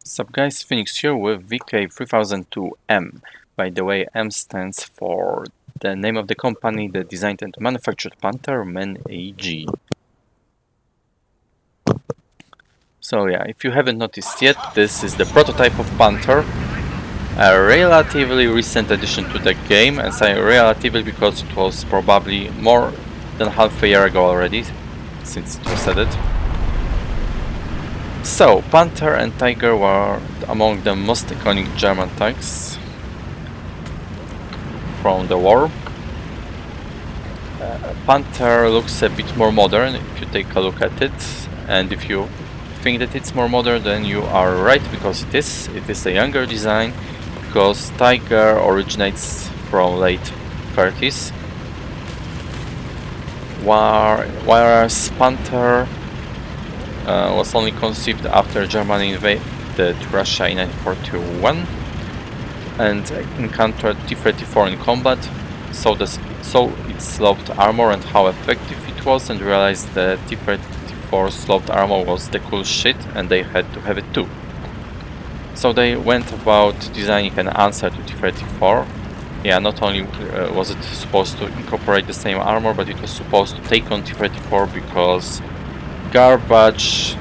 Sup guys, Phoenix here with VK3002M. By the way, M stands for the name of the company that designed and manufactured Panther, MAN AG. So yeah, if you haven't noticed yet, this is the prototype of Panther. A relatively recent addition to the game, and say relatively because it was probably more than half a year ago already, since it was added. So, Panther and Tiger were among the most iconic German tanks from the war. Panther looks a bit more modern if you take a look at it, and if you think that it's more modern, then you are right, because it is. It is a younger design, because Tiger originates from late 30s, whereas Panther was only conceived after Germany invaded Russia in 1941 and encountered T-34 in combat, saw its sloped armor and how effective it was, and realized that T-34 sloped armor was the cool shit and they had to have it too. So they went about designing an answer to T-34. Yeah, not only was it supposed to incorporate the same armor, but it was supposed to take on T-34 because garbage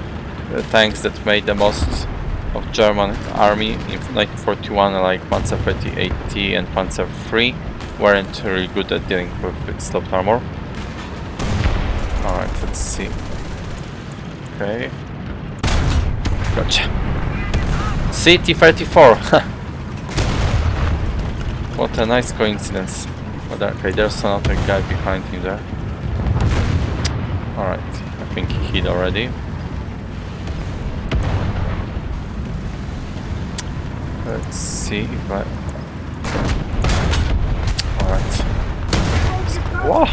tanks that made the most of German army in 1941, like Panzer 38T and Panzer III, weren't really good at dealing with its sloped armor. Alright, let's see. Okay. Gotcha. See, T-34! What a nice coincidence. But okay, there's another guy behind him there. Alright. I think he hit already. Let's see if I... Alright. Whoa!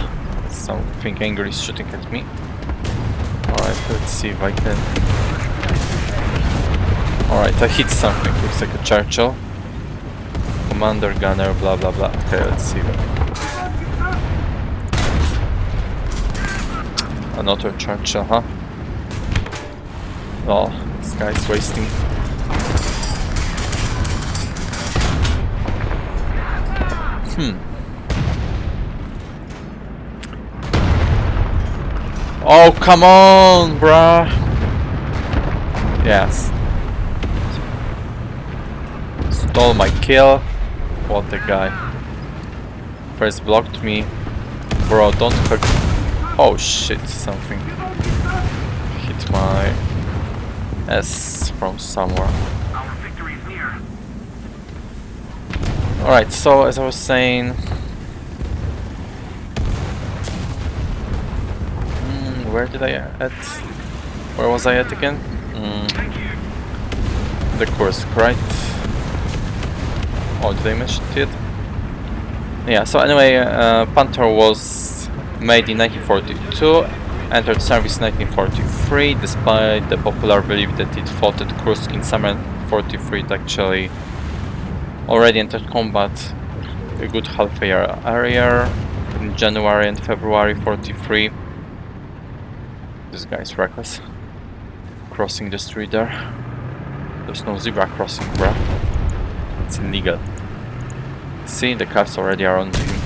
Something angry is shooting at me. Alright, let's see if I can... Alright, I hit something. Looks like a Churchill. Commander, gunner, blah blah blah. Okay, let's see. Another Churchill, huh? Oh, this guy's wasting. Oh, come on, bruh! Yes. Stole my kill. What a guy. First blocked me. Bro, don't hurt. Oh shit, something hit my S from somewhere. Alright, so as I was saying... where did I at? Where was I at again? The Kursk, right? Oh, did I mention it? Yeah, so anyway, Panther was made in 1942, entered service in 1943, despite the popular belief that it fought at Kursk in summer 43. It actually already entered combat a good half a year earlier, in January and February 43. This guy's reckless. Crossing the street there. There's no zebra crossing, bruh. It's illegal. See, the cars already are on him.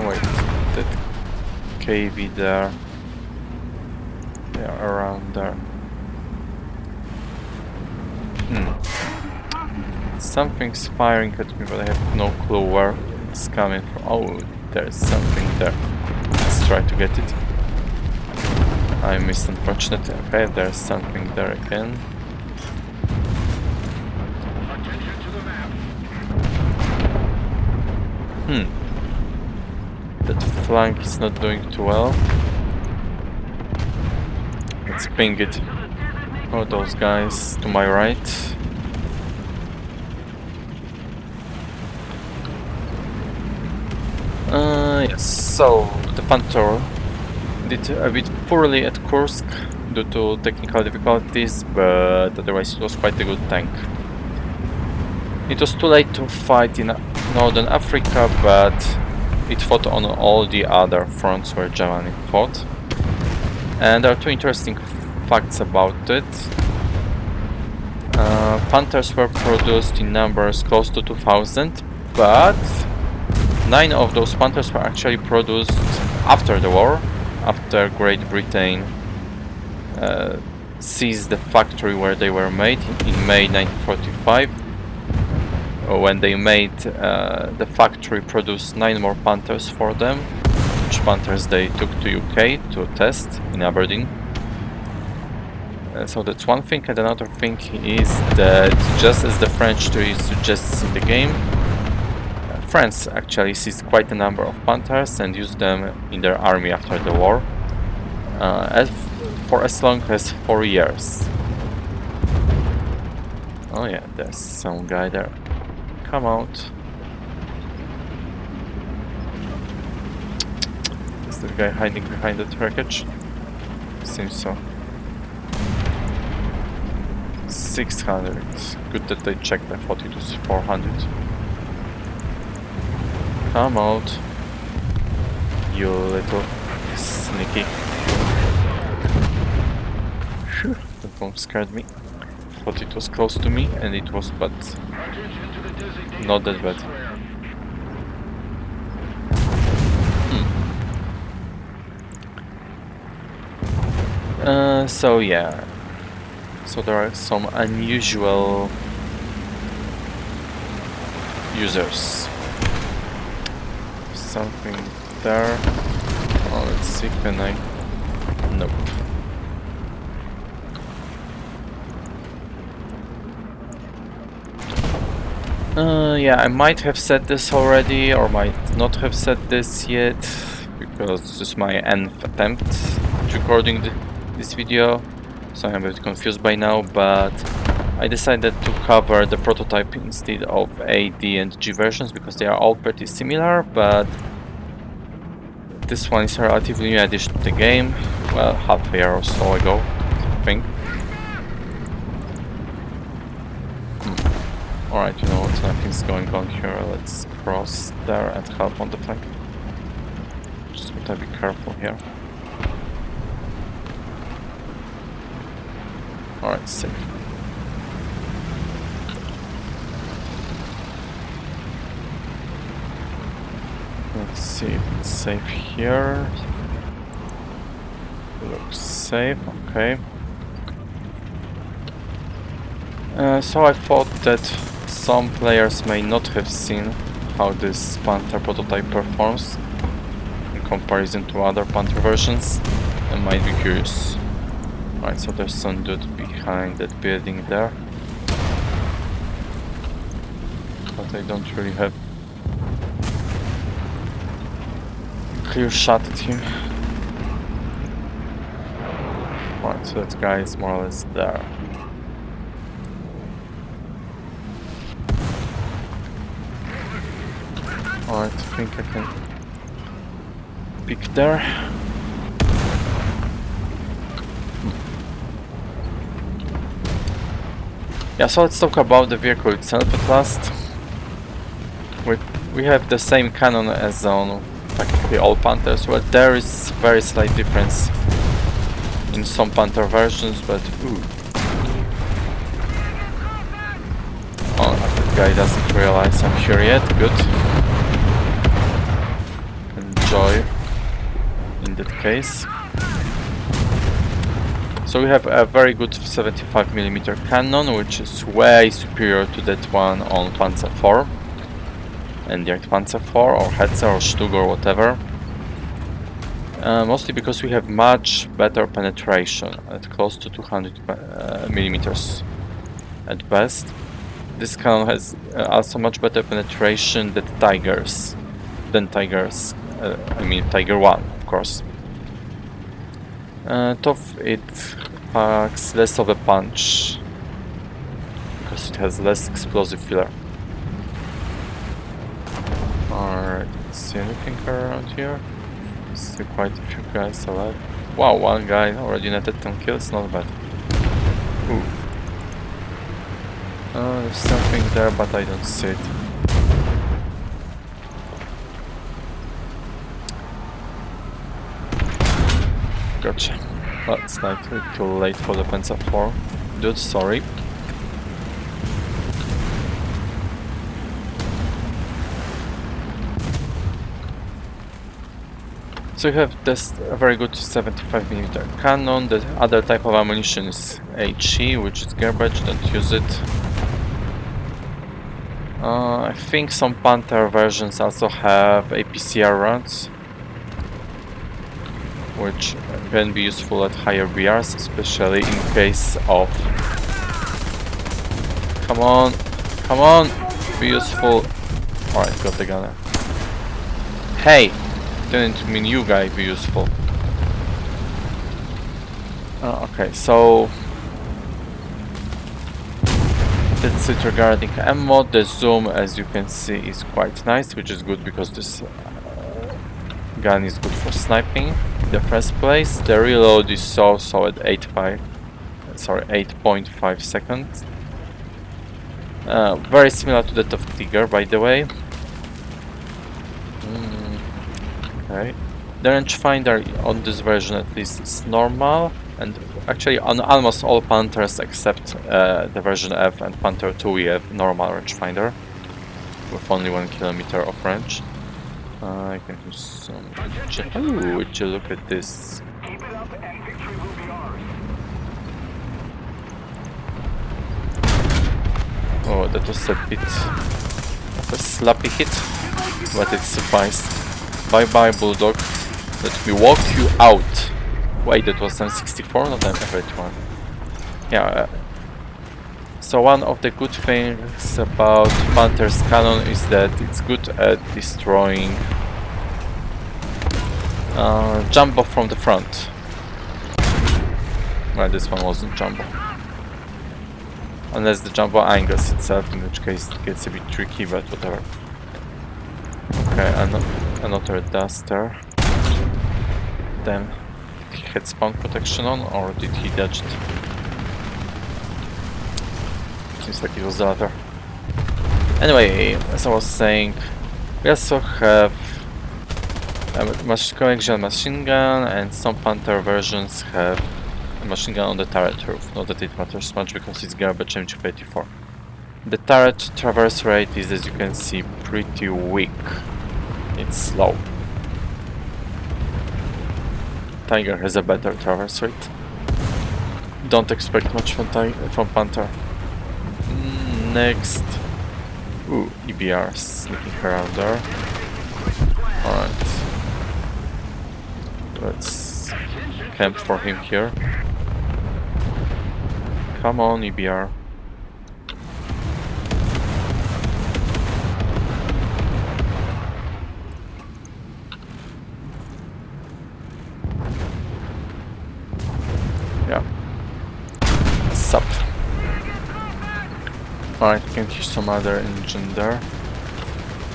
Wait, that KV there. Yeah, around there. Something's firing at me, but I have no clue where it's coming from. Oh, there's something there. Let's try to get it. I missed, unfortunately. Okay, there's something there again. That flank is not doing too well. Let's ping it. Oh, those guys to my right. Yes, so the Panther did a bit poorly at Kursk due to technical difficulties, but otherwise it was quite a good tank. It was too late to fight in Northern Africa, but it fought on all the other fronts where Germany fought. And there are two interesting facts about it. Panthers were produced in numbers close to 2000, but 9 of those Panthers were actually produced after the war, after Great Britain seized the factory where they were made in May 1945. When they made the factory produced 9 more Panthers for them, which Panthers they took to UK to test in Aberdeen. So that's one thing, and another thing is that just as the French theory suggests in the game, France actually seized quite a number of Panthers and used them in their army after the war, for as long as 4 years. Oh yeah, there's some guy there. Come out. Is that guy hiding behind the wreckage? Seems so. 600. Good that they checked. I thought it was 400. Come out, you little sneaky. Phew, that bomb scared me. Thought it was close to me, and it was, but not that bad. So yeah. So there are some unusual users. Something there. Oh, let's see, can I? Nope. Yeah, I might have said this already, or might not have said this yet, because this is my nth attempt at recording this video. So I'm a bit confused by now, but I decided to cover the prototype instead of A, D and G versions because they are all pretty similar, but this one is a relatively new addition to the game, well, half a year or so ago, I think. Alright, you know what, nothing's going on here, let's cross there and help on the flank. Just gotta be careful here. Alright, safe. Let's see if it's safe here. Looks safe, okay. So I thought that some players may not have seen how this Panther prototype performs in comparison to other Panther versions and might be curious. Alright, so there's some dude behind that building there. But I don't really have a clear shot at him. Alright, so that guy is more or less there. Alright, I think I can pick there. Yeah, so let's talk about the vehicle itself at last. We have the same cannon as on practically all Panthers, but there is very slight difference in some Panther versions, but ooh. Oh, that guy doesn't realize I'm here yet, good. Enjoy in that case. So we have a very good 75mm cannon, which is way superior to that one on Panzer IV. And the Panzer IV or Hetzer or Stug or whatever. Mostly because we have much better penetration at close to 200mm at best. This cannon has also much better penetration than Tigers. I mean Tiger 1, of course. It packs less of a punch because it has less explosive filler. Alright, let's see anything around here. Still quite a few guys alive. Wow, one guy already netted 10 kills, not bad. Ooh. There's something there, but I don't see it. Gotcha. Well, it's slightly too late for the Panther 4. Dude, sorry. So you have this very good 75mm cannon. The other type of ammunition is HE, which is garbage, don't use it. I think some Panther versions also have APCR rounds, which can be useful at higher BRs, especially in case of... Come on, be useful. Alright, got the gunner. Hey! Didn't mean you guys be useful. Okay, so... That's it regarding ammo. The zoom, as you can see, is quite nice, which is good because this gun is good for sniping in the first place. The reload is also at 8.5 seconds. Very similar to that of Tiger, by the way. Okay. The rangefinder on this version at least is normal, and actually on almost all Panthers except the version F and Panther 2 we have normal rangefinder with only 1 kilometer of range. I can do some... Ooh, would you look at this? Oh, that was a bit of a sloppy hit, but it sufficed. Bye bye, Bulldog. Let me walk you out. Wait, that was M64, not M81. Yeah. So one of the good things about Panther's cannon is that it's good at destroying jumbo from the front. Well, this one wasn't jumbo. Unless the jumbo angles itself, in which case it gets a bit tricky, but whatever. Okay, another duster. Then he had spawn protection on, or did he dodge it? Seems like it was the latter. Anyway, as I was saying, we also have a coaxial machine gun, and some Panther versions have a machine gun on the turret roof. Not that it matters much because it's garbage MG84. The turret traverse rate is, as you can see, pretty weak. It's slow. Tiger has a better traverse rate. Don't expect much from Panther. Next. Ooh, EBR sneaking around there. Alright. Let's camp for him here. Come on, EBR. Yeah. Sup. Alright, I can hear some other engine there.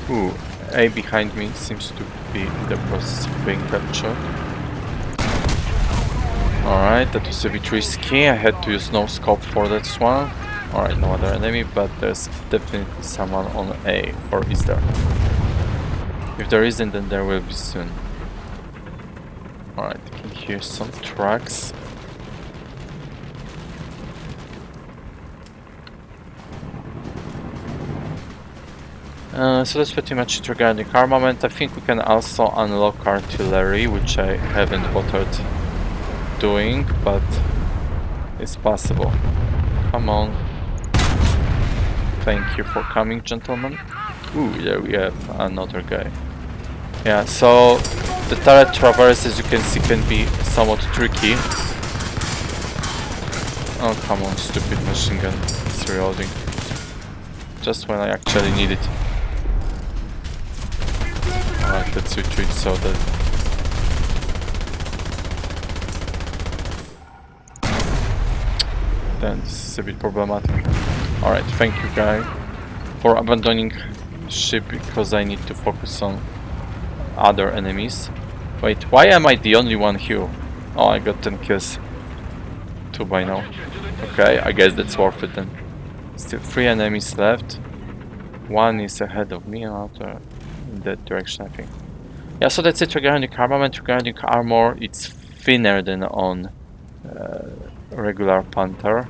Ooh, A behind me seems to be in the process of being captured. Alright, that was a bit risky. I had to use no scope for that one. Alright, no other enemy, but there's definitely someone on A. Or is there? If there isn't, then there will be soon. Alright, I can hear some trucks. So that's pretty much it regarding armament. I think we can also unlock artillery, which I haven't bothered doing, but it's possible. Come on. Thank you for coming, gentlemen. Ooh, there we have another guy. Yeah, so the turret traverse, as you can see, can be somewhat tricky. Oh, come on, stupid machine gun. It's reloading. Just when I actually need it. Alright, let's retreat so that... Then this is a bit problematic. Alright, thank you guy for abandoning ship because I need to focus on other enemies. Wait, why am I the only one here? Oh, I got 10 kills. 2 by now. Okay, I guess that's worth it then. Still 3 enemies left. 1 is ahead of me, another in that direction, I think. Yeah, so that's it regarding armament. Regarding armor, it's thinner than on regular Panther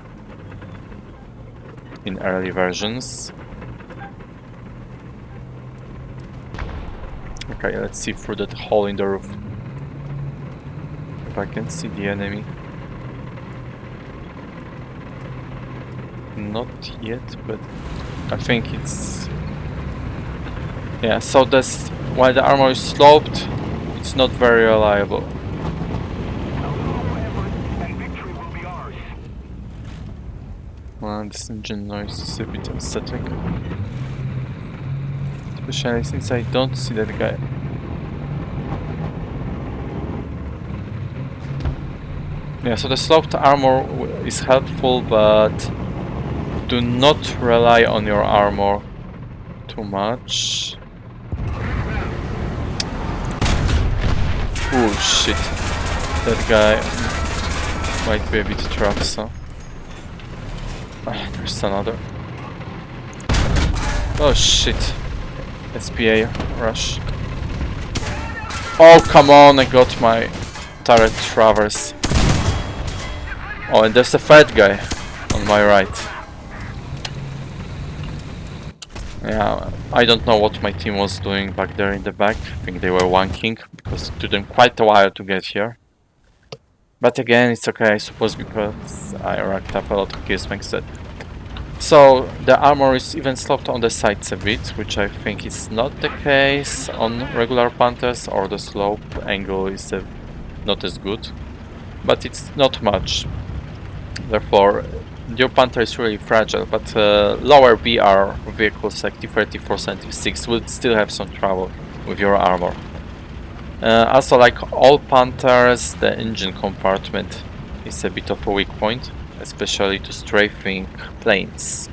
in early versions. Okay, let's see through that hole in the roof if I can see the enemy. Not yet, but I think it's... Yeah, so that's while the armor is sloped, it's not very reliable. Well, this engine noise is a bit unsettling. Especially since I don't see that guy. Yeah, so the sloped armor is helpful, but do not rely on your armor too much. Oh shit, that guy might be a bit troublesome. There's another. Oh shit, SPA rush. Oh come on, I got my turret traverse. Oh, and there's a third guy on my right. Yeah, I don't know what my team was doing back there in the back. I think they were wanking because it took them quite a while to get here. But again, it's okay, I suppose, because I racked up a lot of kills thanks to it. So the armor is even sloped on the sides a bit, which I think is not the case on regular Panthers, or the slope angle is not as good. But it's not much. Therefore, your Panther is really fragile, but lower BR vehicles like T-34 and T-6 will still have some trouble with your armor. Also, like all Panthers, the engine compartment is a bit of a weak point, especially to strafing planes.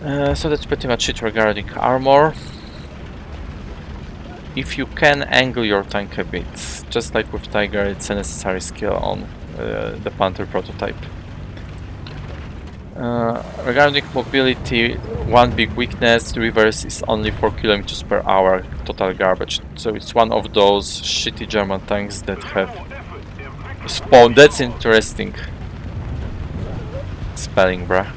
So that's pretty much it regarding armor. If you can angle your tank a bit, just like with Tiger, it's a necessary skill on the Panther prototype. Regarding mobility, one big weakness, the reverse is only 4 km per hour, total garbage. So it's one of those shitty German tanks that have spawned. That's interesting. Spelling, bruh.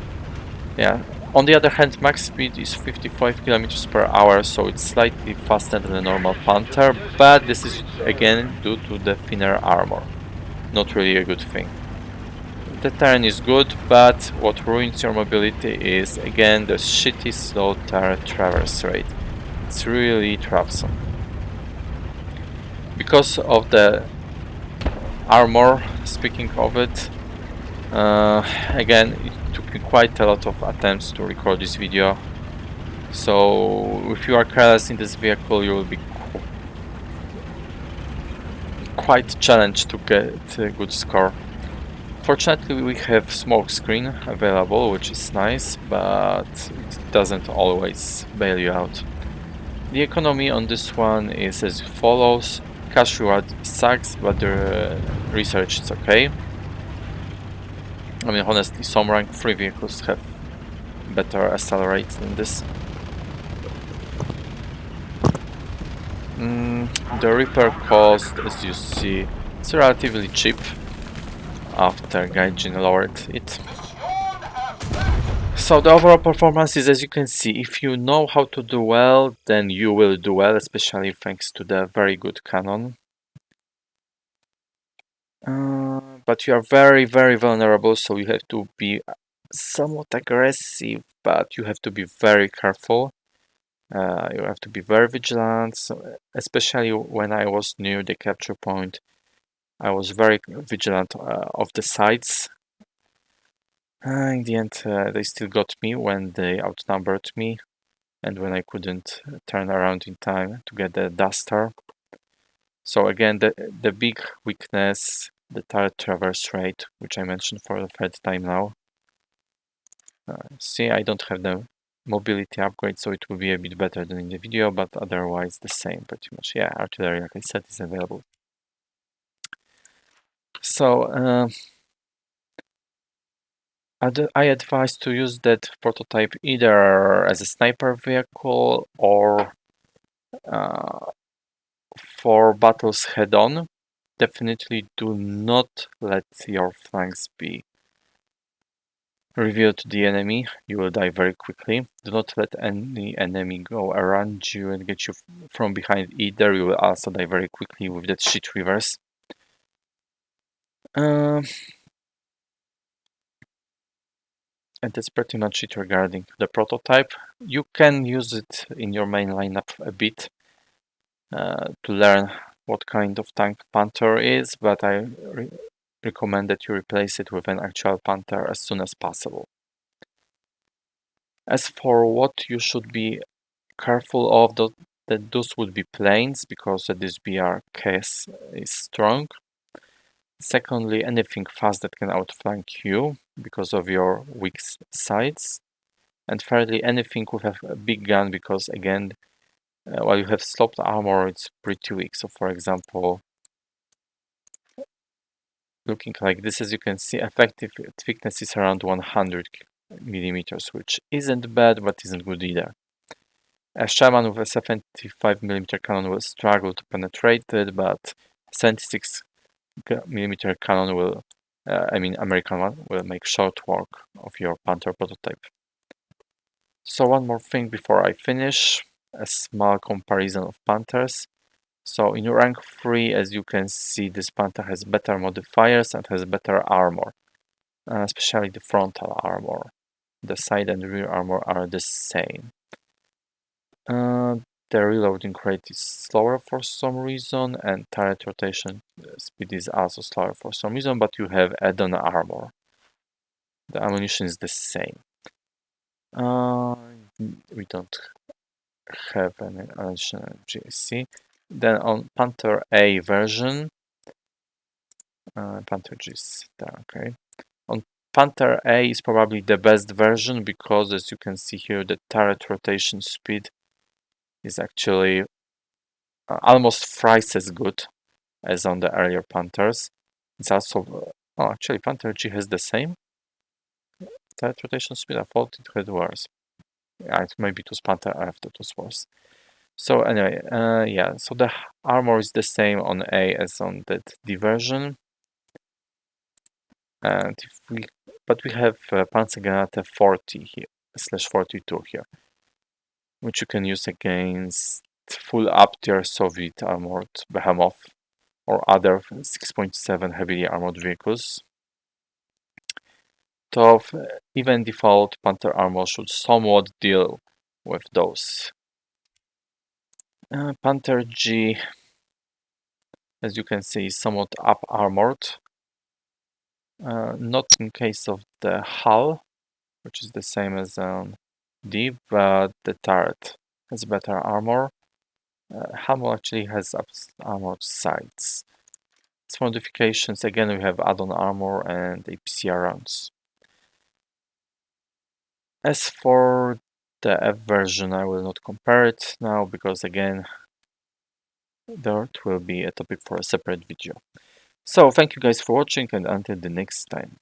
Yeah. On the other hand, max speed is 55 km per hour, so it's slightly faster than a normal Panther, but this is again due to the thinner armor. Not really a good thing. The terrain is good, but what ruins your mobility is again the shitty slow turret traverse rate. It's really troublesome. Because of the armor, speaking of it, again, it took me quite a lot of attempts to record this video. So if you are careless in this vehicle, you will be quite challenged to get a good score. Fortunately, we have smoke screen available, which is nice, but it doesn't always bail you out. The economy on this one is as follows. Cash reward sucks, but the research is okay. I mean, honestly, some rank 3 vehicles have better accelerate than this. The repair cost, as you see, is relatively cheap after Gaijin lowered it. So the overall performance is, as you can see, if you know how to do well, then you will do well, especially thanks to the very good cannon. But you are very, very vulnerable, so you have to be somewhat aggressive, but you have to be very careful. You have to be very vigilant, so especially when I was near the capture point. I was very vigilant of the sides. In the end, they still got me when they outnumbered me and when I couldn't turn around in time to get the duster. So again, the big weakness, the turret traverse rate, which I mentioned for the third time now. See, I don't have the mobility upgrade, so it will be a bit better than in the video, but otherwise the same pretty much. Yeah, artillery, like I said, is available. So I advise to use that prototype either as a sniper vehicle or for battles head-on. definitely do not let your flanks be revealed to the enemy. You will die very quickly. Do not let any enemy go around you and get you from behind either. You will also die very quickly with that shit reverse. And that's pretty much it regarding the prototype. You can use it in your main lineup a bit to learn what kind of tank Panther is, but I recommend that you replace it with an actual Panther as soon as possible. As for what you should be careful of, that those would be planes, because this BR case is strong. Secondly, anything fast that can outflank you because of your weak sides. And thirdly, anything with a big gun, because again, while you have sloped armor, it's pretty weak. So for example, looking like this, as you can see, effective thickness is around 100 millimeters, which isn't bad, but isn't good either. A Shaman with a 75mm cannon will struggle to penetrate it, but 76mm cannon will, American one, will make short work of your Panther prototype. So one more thing before I finish, a small comparison of Panthers. So in rank 3, as you can see, this Panther has better modifiers and has better armor, especially the frontal armor. The side and rear armor are the same. The reloading rate is slower for some reason, and turret rotation speed is also slower for some reason, but you have add-on armor. The ammunition is the same. We don't have any additional GSC. Then on Panther A version, Panther G is there, okay. On Panther A is probably the best version because, as you can see here, the turret rotation speed is actually almost thrice as good as on the earlier Panthers. It's also, actually Panther G has the same turret rotation speed. I thought it had worse. Yeah, maybe it was Panther F that was worse. So anyway, yeah, so the armor is the same on A as on that D version. And but we have Panzergranate 40 here, /42 here, which you can use against full up-tier Soviet armored Behemoth or other 6.7 heavily armored vehicles. So even default Panther armor should somewhat deal with those. Panther G, as you can see, is somewhat up-armored. Not in case of the hull, which is the same as D, but the turret has better armor. Hull actually has armored sides. Its modifications, again, we have add-on armor and APCR rounds. As for the F version, I will not compare it now because, again, that will be a topic for a separate video. So, thank you guys for watching, and until the next time.